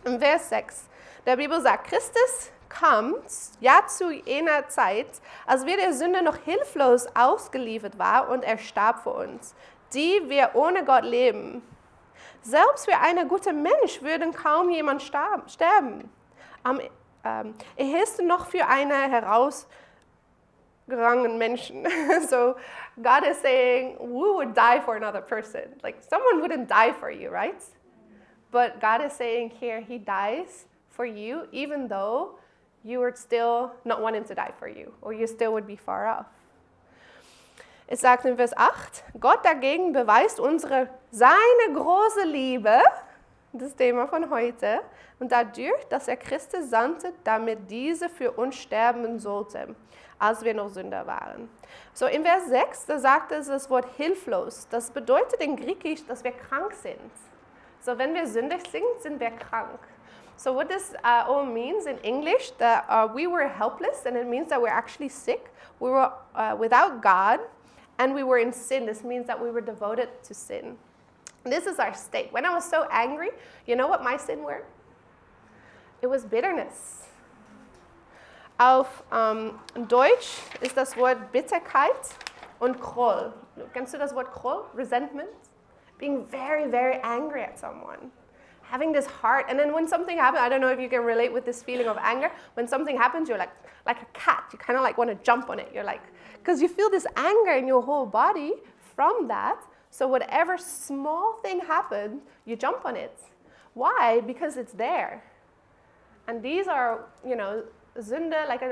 In Vers 6, der Bibel sagt, Christus kommt ja zu jener Zeit, als wir der Sünde noch hilflos ausgeliefert waren und er starb für uns, die wir ohne Gott leben. Selbst für einen guten Mensch würde kaum jemand sterben. Am ehesten noch für einen herausgerangenen Menschen. So God is saying, we would die for another person. Like someone wouldn't die for you, right? But God is saying here, he dies for you, even though you were still not wanting to die for you, or you still would be far off. Es sagt in Vers 8, Gott dagegen beweist seine große Liebe, das Thema von heute, und dadurch, dass er Christus sandte, damit diese für uns sterben sollte, als wir noch Sünder waren. So in Vers 6, da sagt es das Wort hilflos. Das bedeutet in Griechisch, dass wir krank sind. So wenn wir sündig sind, sind wir krank. So what this all means in English, that we were helpless, and it means that we're actually sick. We were without God, and we were in sin. This means that we were devoted to sin. And this is our state. When I was so angry, you know what my sin were? It was bitterness. Auf Deutsch ist das Wort Bitterkeit und Groll. Kennst du das Wort Groll? Resentment? Being very, very angry at someone. Having this heart, and then when something happens, I don't know if you can relate with this feeling of anger. When something happens, you're like a cat. You kind of like want to jump on it. You're like, because you feel this anger in your whole body from that. So whatever small thing happened, you jump on it. Why? Because it's there. And these are, Sünde, like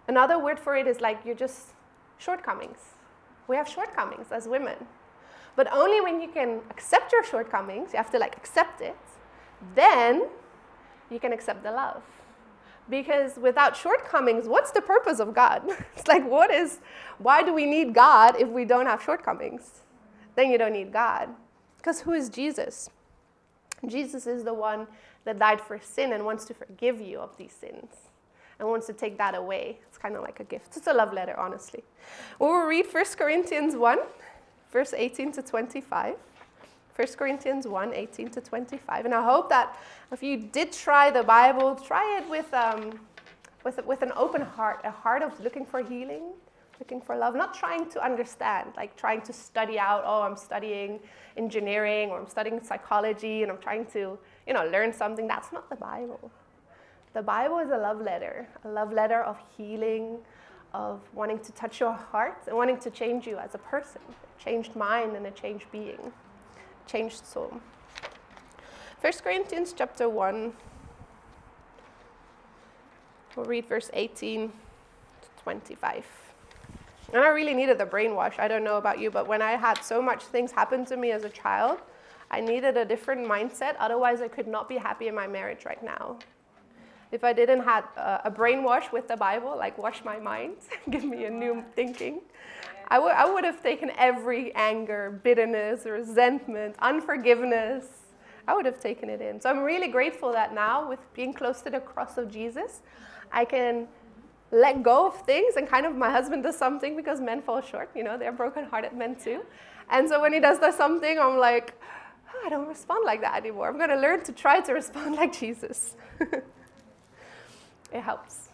another word for it is like you're just shortcomings. We have shortcomings as women. But only when you can accept your shortcomings, you have to accept it, then you can accept the love. Because without shortcomings, what's the purpose of God? It's like, why do we need God if we don't have shortcomings? Then you don't need God. Because who is Jesus? Jesus is the one that died for sin and wants to forgive you of these sins and wants to take that away. It's kind of like a gift. It's a love letter, honestly. We will read 1 Corinthians 1, verse 18 to 25. 1 Corinthians 1, 18 to 25. And I hope that if you did try the Bible, try it with an open heart, a heart of looking for healing, looking for love, not trying to understand, like trying to study out, I'm studying engineering or I'm studying psychology and I'm trying to, learn something. That's not the Bible. The Bible is a love letter of healing, of wanting to touch your heart and wanting to change you as a person, a changed mind and a changed being, changed soul. 1 Corinthians chapter 1, we'll read verse 18 to 25. And I really needed the brainwash. I don't know about you, but when I had so much things happen to me as a child, I needed a different mindset. Otherwise, I could not be happy in my marriage right now. If I didn't have a brainwash with the Bible, like wash my mind, give me a new thinking, I would have taken every anger, bitterness, resentment, unforgiveness. I would have taken it in. So I'm really grateful that now, with being close to the cross of Jesus, I can let go of things, and kind of my husband does something because men fall short, they're broken-hearted men too. And so when he does something, I'm like, I don't respond like that anymore. I'm going to learn to try to respond like Jesus. It helps.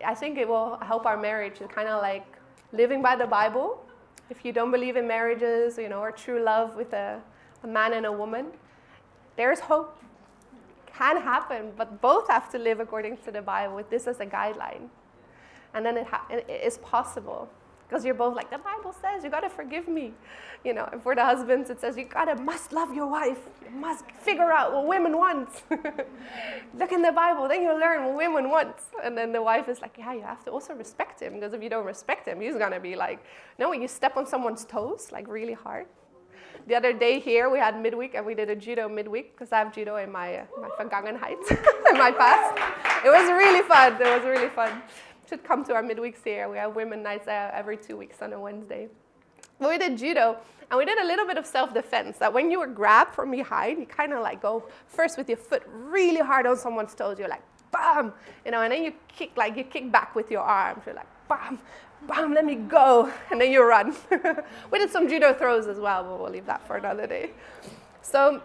I think it will help our marriage. It's kind of like living by the Bible. If you don't believe in marriages, or true love with a man and a woman, there's hope. It can happen, but both have to live according to the Bible with this as a guideline. And then it is possible. Because you're both like, the Bible says you got to forgive me. And for the husbands, it says you must love your wife. You must figure out what women want. Look in the Bible, then you'll learn what women want. And then the wife is like, yeah, you have to also respect him. Because if you don't respect him, he's going to be like, you step on someone's toes, like really hard. The other day here, we had midweek, and we did a judo midweek, because I have judo in my Vergangenheit, in my past. It was really fun. Should come to our midweeks here. We have women nights every 2 weeks on a Wednesday. But we did judo, and we did a little bit of self-defense, that when you were grabbed from behind, you kind of go first with your foot really hard on someone's toes. You're like, bam, and then you kick back with your arms. You're like, bam, bam, let me go, and then you run. We did some judo throws as well, but we'll leave that for another day. So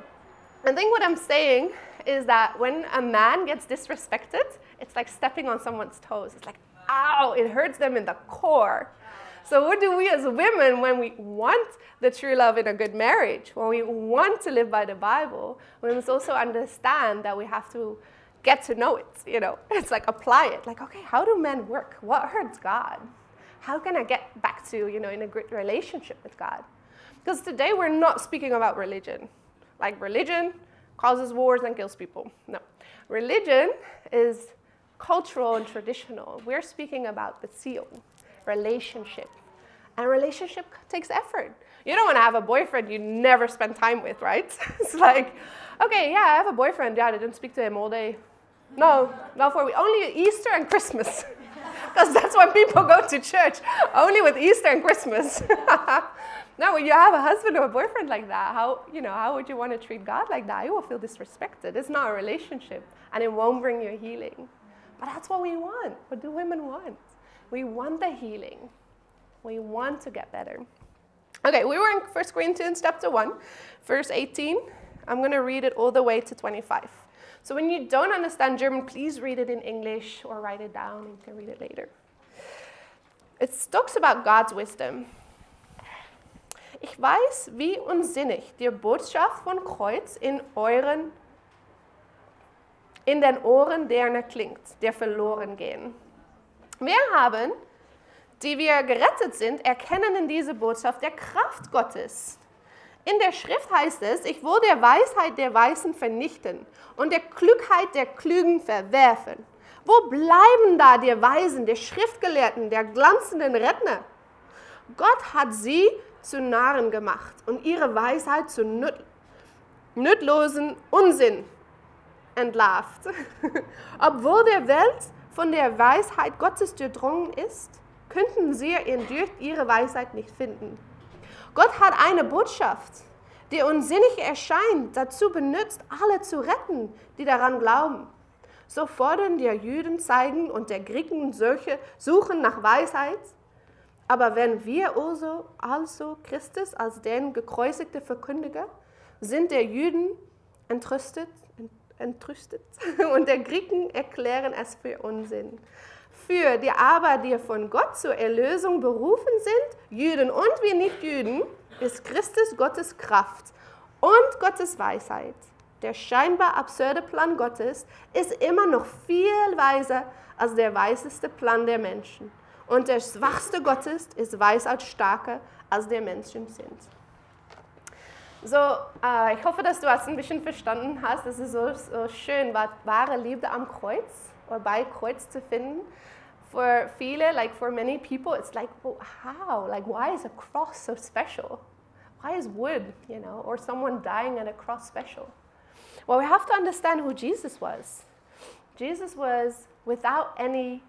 I think what I'm saying is that when a man gets disrespected, it's like stepping on someone's toes. It's like, ow, it hurts them in the core. So what do we as women, when we want the true love in a good marriage, when we want to live by the Bible, we must also understand that we have to get to know it, It's like apply it. Like, okay, how do men work? What hurts God? How can I get back to, in a good relationship with God? Because today we're not speaking about religion. Like religion causes wars and kills people. No. Religion is cultural and traditional. We're speaking about beziehung, relationship. And relationship takes effort. You don't want to have a boyfriend you never spend time with, right? It's like, okay, yeah, I have a boyfriend. Yeah, I didn't speak to him all day. No, not for only Easter and Christmas. Because that's when people go to church. Only with Easter and Christmas. No, when you have a husband or a boyfriend like that, how would you want to treat God like that? You will feel disrespected. It's not a relationship, and it won't bring you healing. But that's what we want. What do women want? We want the healing. We want to get better. Okay, we were in 1 Corinthians chapter 1, verse 18. I'm going to read it all the way to 25. So when you don't understand German, please read it in English or write it down and you can read it later. It talks about God's wisdom. Ich weiß, wie unsinnig die Botschaft von Kreuz in den Ohren derer klingt, der verloren gehen. Wir haben, die wir gerettet sind, erkennen in dieser Botschaft der Kraft Gottes. In der Schrift heißt es, ich will der Weisheit der Weisen vernichten und der Klugheit der Klugen verwerfen. Wo bleiben da die Weisen, der Schriftgelehrten, der glanzenden Redner? Gott hat sie zu Narren gemacht und ihre Weisheit zu nutzlosen Unsinn entlarvt. Obwohl der Welt von der Weisheit Gottes durchdrungen ist, könnten sie ihn durch ihre Weisheit nicht finden. Gott hat eine Botschaft, die unsinnig erscheint, dazu benutzt, alle zu retten, die daran glauben. So fordern die Juden zeigen und der Griechen solche suchen nach Weisheit. Aber wenn wir also Christus als den gekreuzigten Verkündiger, sind der Juden entrüstet und der Griechen erklären es für Unsinn. Für die aber, die von Gott zur Erlösung berufen sind, Juden und wir Nicht-Juden, ist Christus Gottes Kraft und Gottes Weisheit. Der scheinbar absurde Plan Gottes ist immer noch viel weiser als der weiseste Plan der Menschen. Und der schwachste Gottes ist Weisheit stärker als der Menschen sind. So, ich hoffe, dass du das ein bisschen verstanden hast. Es ist so schön, wahre Liebe am Kreuz oder bei Kreuz zu finden. For viele, like for many people, it's like, well, how? Like, why is a cross so special? Why is wood, or someone dying at a cross special? Well, we have to understand who Jesus was. Jesus was without any,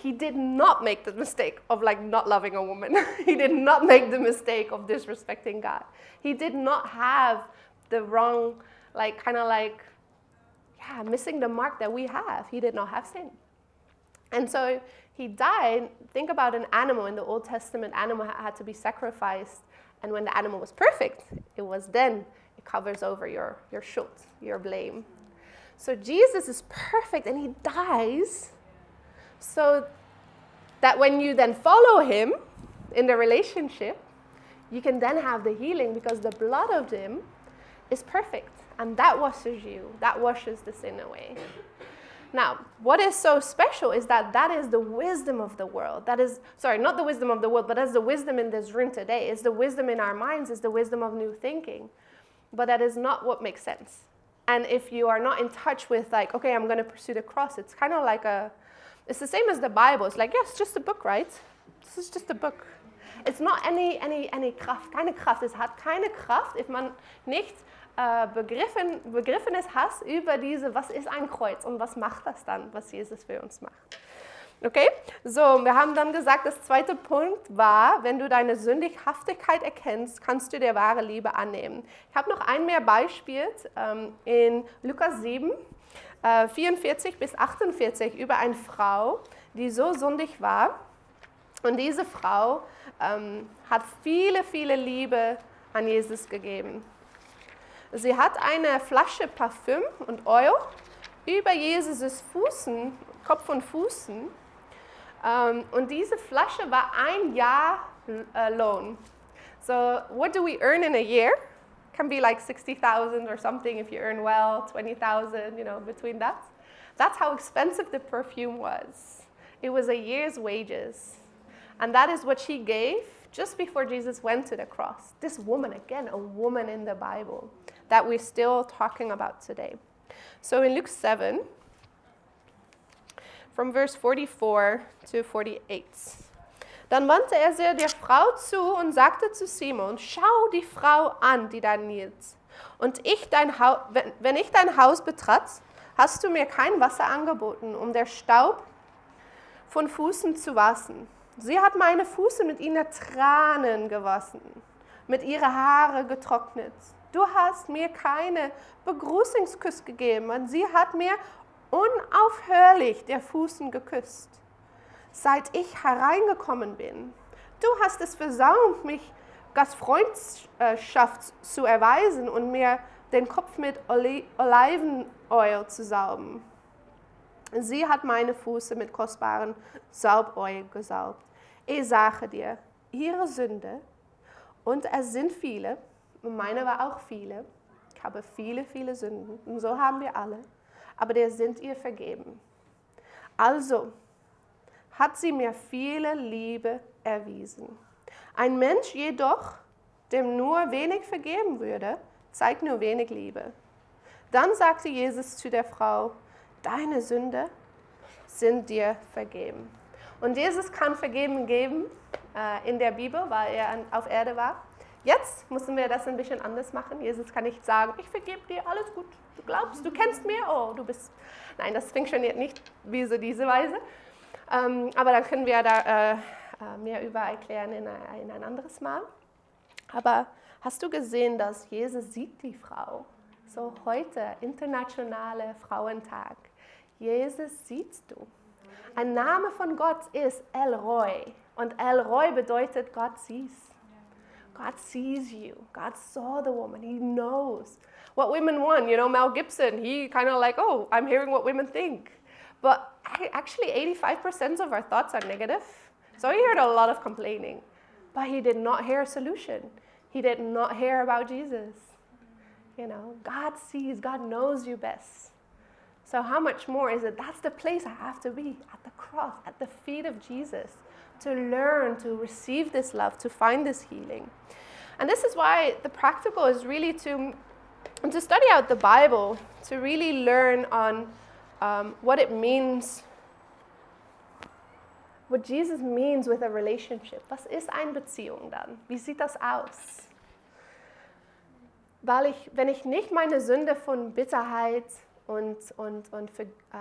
he did not make the mistake of not loving a woman. He did not make the mistake of disrespecting God. He did not have the wrong, missing the mark that we have. He did not have sin. And so he died. Think about an animal. In the Old Testament, animal had to be sacrificed. And when the animal was perfect, it covers over your schuld, your blame. So Jesus is perfect and he dies so that when you then follow him in the relationship, you can then have the healing because the blood of him is perfect. And that washes you. That washes the sin away. Now, what is so special is that is the wisdom of the world. That is, not the wisdom of the world, but that's the wisdom in this room today. It's the wisdom in our minds. It's the wisdom of new thinking. But that is not what makes sense. And if you are not in touch with okay, I'm going to pursue the cross, it's kind of it's the same as the Bible. It's it's just a book, right? This is just a book. It's not any Kraft, keine Kraft. Es hat keine Kraft, if man nicht Begriffenes hast über was ist ein Kreuz und was macht das dann, was Jesus für uns macht. Okay, so, wir haben dann gesagt, das zweite Punkt war, wenn du deine Sündighaftigkeit erkennst, kannst du der wahre Liebe annehmen. Ich habe noch ein mehr Beispiel in Lukas 7, 44 bis 48 über eine Frau, die so sündig war. Und diese Frau hat viele, viele Liebe an Jesus gegeben. Sie hat eine Flasche Parfüm und Öl über Jesus' Füßen, Kopf und Füßen. Und diese Flasche war 1 Jahr Lohn. So what do we earn in a year? Can be like 60,000 or something if you earn well, 20,000, between that. That's how expensive the perfume was. It was a year's wages. And that is what she gave just before Jesus went to the cross. This woman, again, a woman in the Bible that we're still talking about today. So in Luke 7, from verse 44 to 48. Dann wandte er sich der Frau zu und sagte zu Simon, schau die Frau an, die da kniet. Und wenn ich dein Haus betrat, hast du mir kein Wasser angeboten, um der Staub von Füßen zu waschen. Sie hat meine Füße mit ihren Tränen gewaschen, mit ihren Haaren getrocknet. Du hast mir keine Begrüßungskuss gegeben und sie hat mir unaufhörlich der Füßen geküsst, seit ich hereingekommen bin. Du hast es versäumt, mich Gastfreundschaft zu erweisen und mir den Kopf mit Olivenöl zu salben. Sie hat meine Füße mit kostbarem Salböl gesalbt. Ich sage dir, ihre Sünde, und es sind viele, und meine war auch viele, ich habe viele, viele Sünden, und so haben wir alle, aber der sind ihr vergeben. Also hat sie mir viele Liebe erwiesen. Ein Mensch jedoch, dem nur wenig vergeben würde, zeigt nur wenig Liebe. Dann sagte Jesus zu der Frau, deine Sünden sind dir vergeben. Und Jesus kann Vergeben geben in der Bibel, weil er auf Erde war. Jetzt müssen wir das ein bisschen anders machen. Jesus kann nicht sagen, ich vergebe dir, alles gut, du glaubst, du kennst mir, oh, du bist... Nein, das funktioniert nicht wie so diese Weise. Aber dann können wir da mehr über erklären in ein anderes Mal. Aber hast du gesehen, dass Jesus sieht die Frau? So heute, internationaler Frauentag. Jesus siehst du. Ein Name von Gott ist El Roi. Und El Roi bedeutet Gott siehst. God sees you. God saw the woman. He knows what women want. Mel Gibson, he kind of like, oh, I'm hearing what women think. But actually 85% of our thoughts are negative. So he heard a lot of complaining. But he did not hear a solution. He did not hear about Jesus. God sees, God knows you best. So how much more is it? That's the place I have to be, at the cross, at the feet of Jesus, to learn, to receive this love, to find this healing. And this is why the practical is really to study out the Bible, to really learn on what it means, what Jesus means with a relationship. Was ist eine Beziehung dann? Wie sieht das aus? Weil wenn ich nicht meine Sünde von Bitterheit und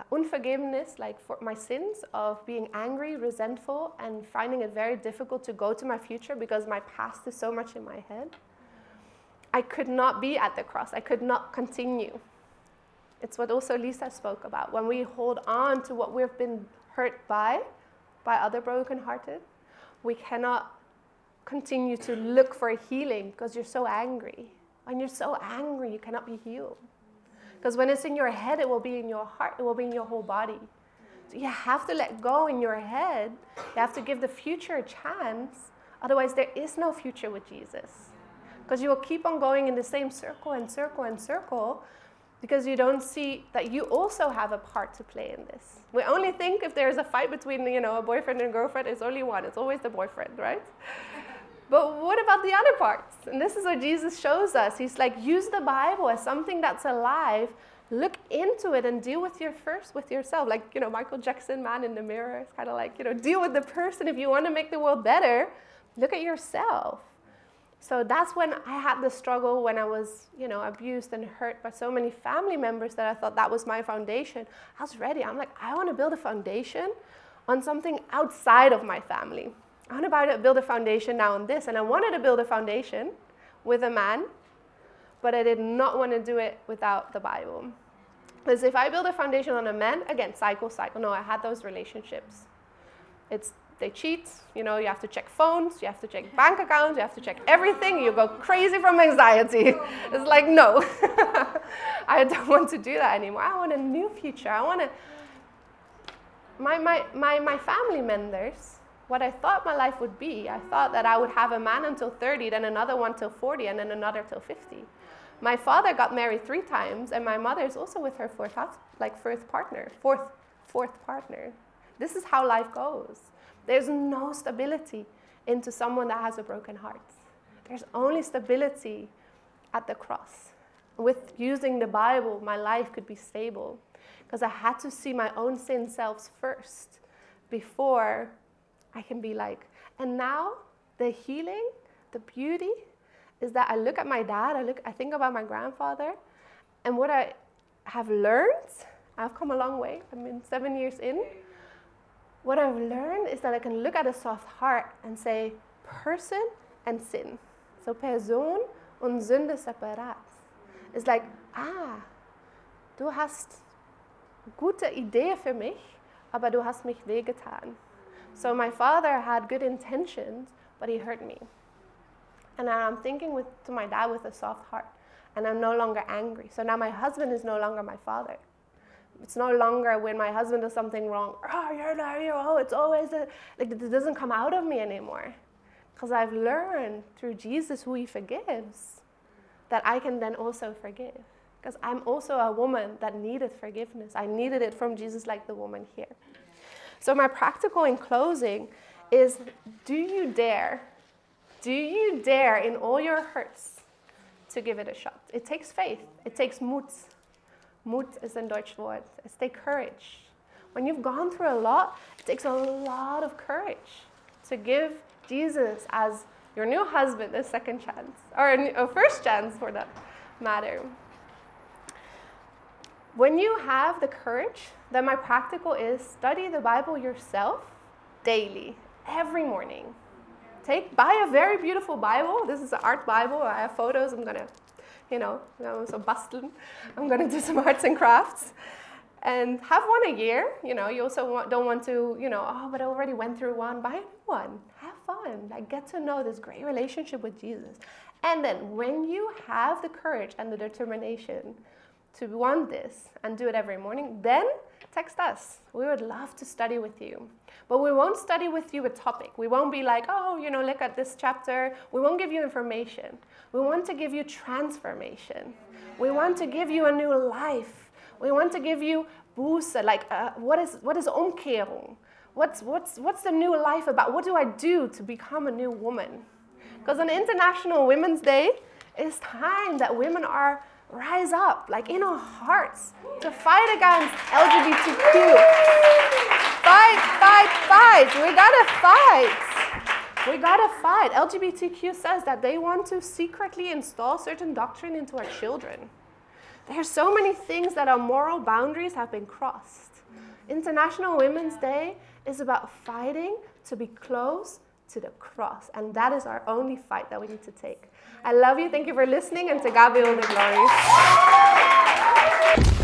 Unvergebenheit, like for my sins of being angry, resentful, and finding it very difficult to go to my future because my past is so much in my head, I could not be at the cross. I could not continue. It's what also Lisa spoke about. When we hold on to what we've been hurt by other brokenhearted, we cannot continue to look for healing because you're so angry. When you're so angry, you cannot be healed. Because when it's in your head, it will be in your heart, it will be in your whole body. So you have to let go in your head. You have to give the future a chance. Otherwise, there is no future with Jesus. Because you will keep on going in the same circle and circle and circle because you don't see that you also have a part to play in this. We only think if there's a fight between, a boyfriend and girlfriend, it's only one. It's always the boyfriend, right? But what about the other parts? And this is what Jesus shows us. He's like, use the Bible as something that's alive. Look into it and deal with yourself. Like, Michael Jackson, Man in the Mirror. It's kind of like, deal with the person. If you want to make the world better, look at yourself. So that's when I had the struggle when I was, abused and hurt by so many family members that I thought that was my foundation. I was ready. I'm like, I want to build a foundation on something outside of my family. I want to build a foundation now on this. And I wanted to build a foundation with a man, but I did not want to do it without the Bible. Because if I build a foundation on a man, again, cycle. No, I had those relationships. It's they cheat, you have to check phones, you have to check bank accounts, you have to check everything, you go crazy from anxiety. It's like, no, I don't want to do that anymore. I want a new future. I want to, my family members, what I thought my life would be, I thought that I would have a man until 30, then another one till 40, and then another till 50. My father got married 3 times, and my mother is also with her fourth partner. This is how life goes. There's no stability into someone that has a broken heart. There's only stability at the cross. With using the Bible, my life could be stable because I had to see my own sin selves first before I can be like. And now the healing, the beauty is that I look at my dad, I think about my grandfather, and what I have learned, I've come a long way. I mean, 7 years in. What I've learned is that I can look at a soft heart and say, person and sin. So Person und Sünde separat. It's like, du hast gute Idee für mich, aber du hast mich wehgetan. So my father had good intentions, but he hurt me. And I'm thinking to my dad with a soft heart, and I'm no longer angry. So now my husband is no longer my father. It's no longer when my husband does something wrong, it's always, it doesn't come out of me anymore. Because I've learned through Jesus who he forgives, that I can then also forgive. Because I'm also a woman that needed forgiveness. I needed it from Jesus like the woman here. So my practical in closing is, do you dare in all your hurts to give it a shot? It takes faith. It takes Mut. Mut is ein Deutsch Wort. It's take courage. When you've gone through a lot, it takes a lot of courage to give Jesus as your new husband a second chance, or a first chance for that matter. When you have the courage, then my practical is study the Bible yourself daily, every morning. Buy a very beautiful Bible. This is an art Bible. I have photos. I'm going to so basteln. I'm going to do some arts and crafts. And have one a year. You also don't want to, but I already went through one. Buy a new one. Have fun. Get to know this great relationship with Jesus. And then when you have the courage and the determination to want this and do it every morning, then text us. We would love to study with you. But we won't study with you a topic. We won't be like, look at this chapter. We won't give you information. We want to give you transformation. We want to give you a new life. We want to give you boost, what is Umkehrung? What's the new life about? What do I do to become a new woman? Because on International Women's Day, it's time that women rise up, in our hearts, to fight against LGBTQ. Fight. We gotta fight. LGBTQ says that they want to secretly install certain doctrine into our children. There's so many things that our moral boundaries have been crossed. International Women's Day is about fighting to be close to the cross. And that is our only fight that we need to take. I love you. Thank you for listening. And to God be all the glory.